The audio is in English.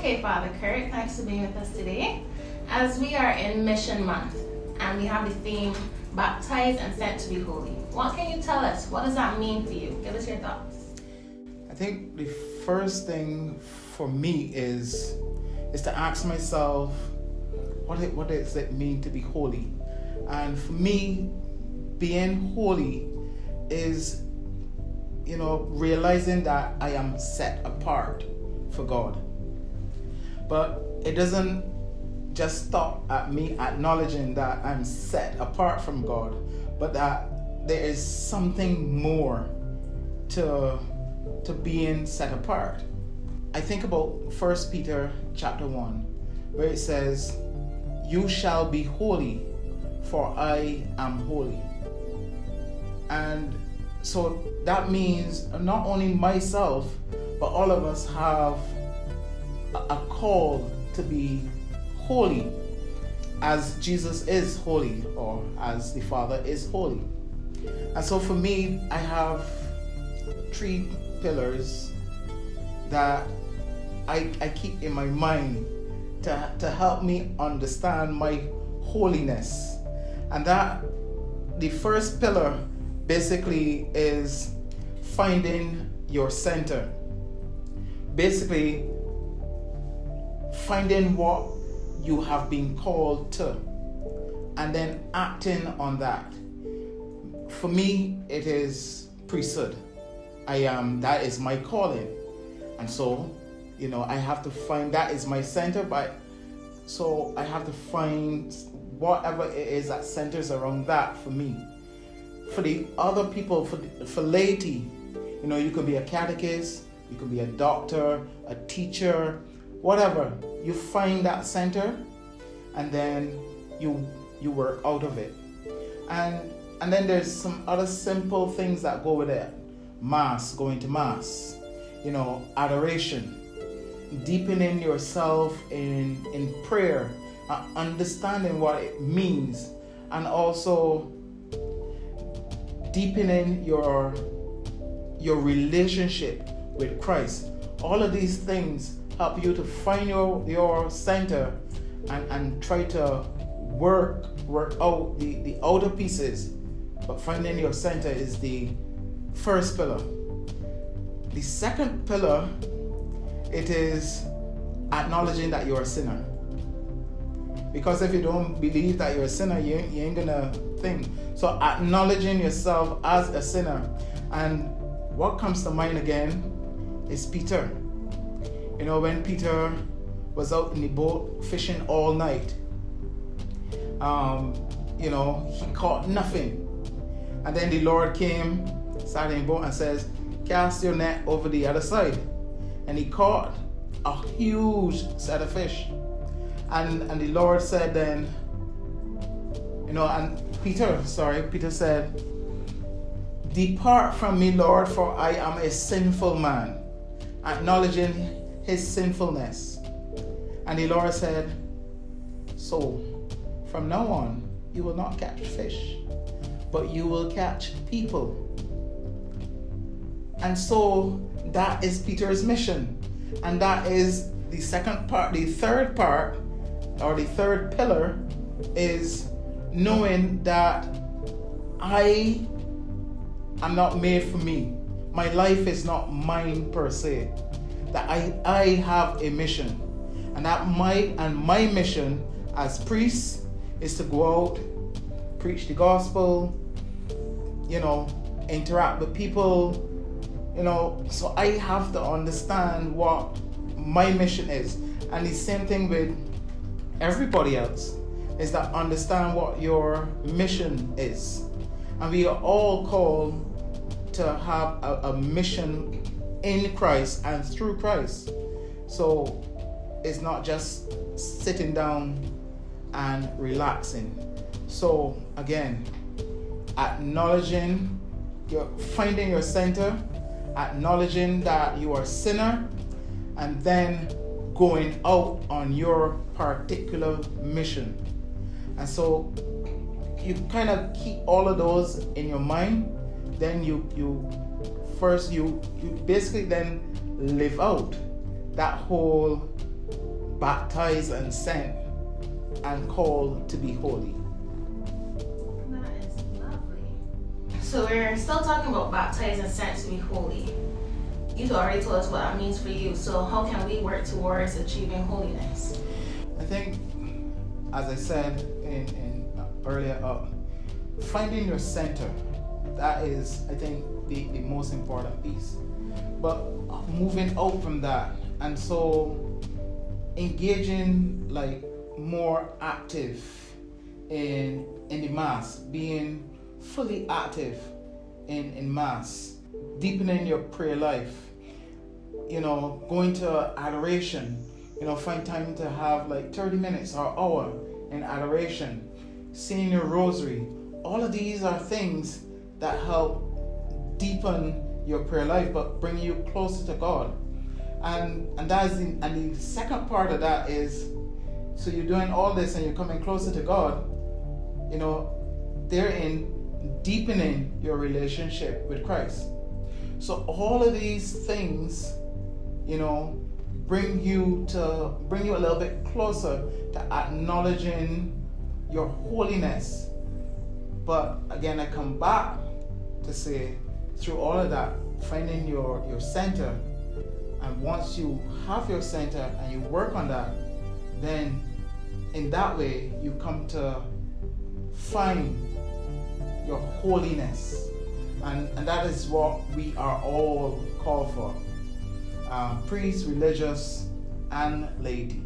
Okay, Father Kurt, thanks for being with us today. As we are in Mission Month and we have the theme, Baptized and Sent to be Holy. What can you tell us? What does that mean for you? Give us your thoughts. I think the first thing for me is to ask myself, what does it mean to be holy? And for me, being holy is, realizing that I am set apart for God. But it doesn't just stop at me acknowledging that I'm set apart from God, but that there is something more to being set apart. I think about 1 Peter chapter 1, where it says, "You shall be holy, for I am holy." And so that means not only myself, but all of us have a call to be holy as Jesus is holy, or as the Father is holy. And so for me, I have 3 pillars that I keep in my mind to help me understand my holiness. And that the first pillar basically is finding your center. Basically, finding what you have been called to and then acting on that. For me, it is priesthood. That is my calling. And so, I have to find that is my center, so I have to find whatever it is that centers around that for me. For the other people, for laity, you can be a catechist, you can be a doctor, a teacher, whatever. You find that center and then you work out of it. And then there's some other simple things that go with it. Mass, going to mass, adoration, deepening yourself in prayer, understanding what it means, and also deepening your relationship with Christ. All of these things help you to find your center and try to work out the outer pieces, but finding your center is the first pillar. The second pillar, it is acknowledging that you're a sinner. Because if you don't believe that you're a sinner, you ain't gonna think. So acknowledging yourself as a sinner. And what comes to mind again is Peter. When Peter was out in the boat fishing all night, he caught nothing. And then the Lord came, sat in the boat and says, "Cast your net over the other side." And he caught a huge set of fish. And the Lord said then, Peter said, "Depart from me, Lord, for I am a sinful man," acknowledging his sinfulness. And the Lord said, "So from now on, you will not catch fish, but you will catch people." And so that is Peter's mission. And that is the second part. The third part, or the third pillar, is knowing that I am not made for me. My life is not mine per se. That I have a mission. And that my mission as priest is to go out, preach the gospel, interact with people, so I have to understand what my mission is. And the same thing with everybody else, is that understand what your mission is. And we are all called to have a mission in Christ and through Christ. So it's not just sitting down and relaxing. So again, finding your center, acknowledging that you are a sinner, and then going out on your particular mission. And so you kind of keep all of those in your mind. Then you basically then live out that whole baptized and sent and called to be holy. That is lovely. So we're still talking about baptized and sent to be holy. You've already told us what that means for you. So how can we work towards achieving holiness? I think, as I said in earlier, finding your center, that is, I think, the most important piece. But moving out from that, and so engaging like more active in the mass, being fully active in mass, deepening your prayer life, going to adoration, find time to have like 30 minutes or hour in adoration, saying your rosary. All of these are things that help deepen your prayer life but bring you closer to God. And the second part of that is, so you're doing all this and you're coming closer to God, therein deepening your relationship with Christ. So all of these things, bring you a little bit closer to acknowledging your holiness. But again, I come back to say, through all of that, finding your center, and once you have your center and you work on that, then in that way you come to find your holiness, and that is what we are all called for, priests, religious, and laity.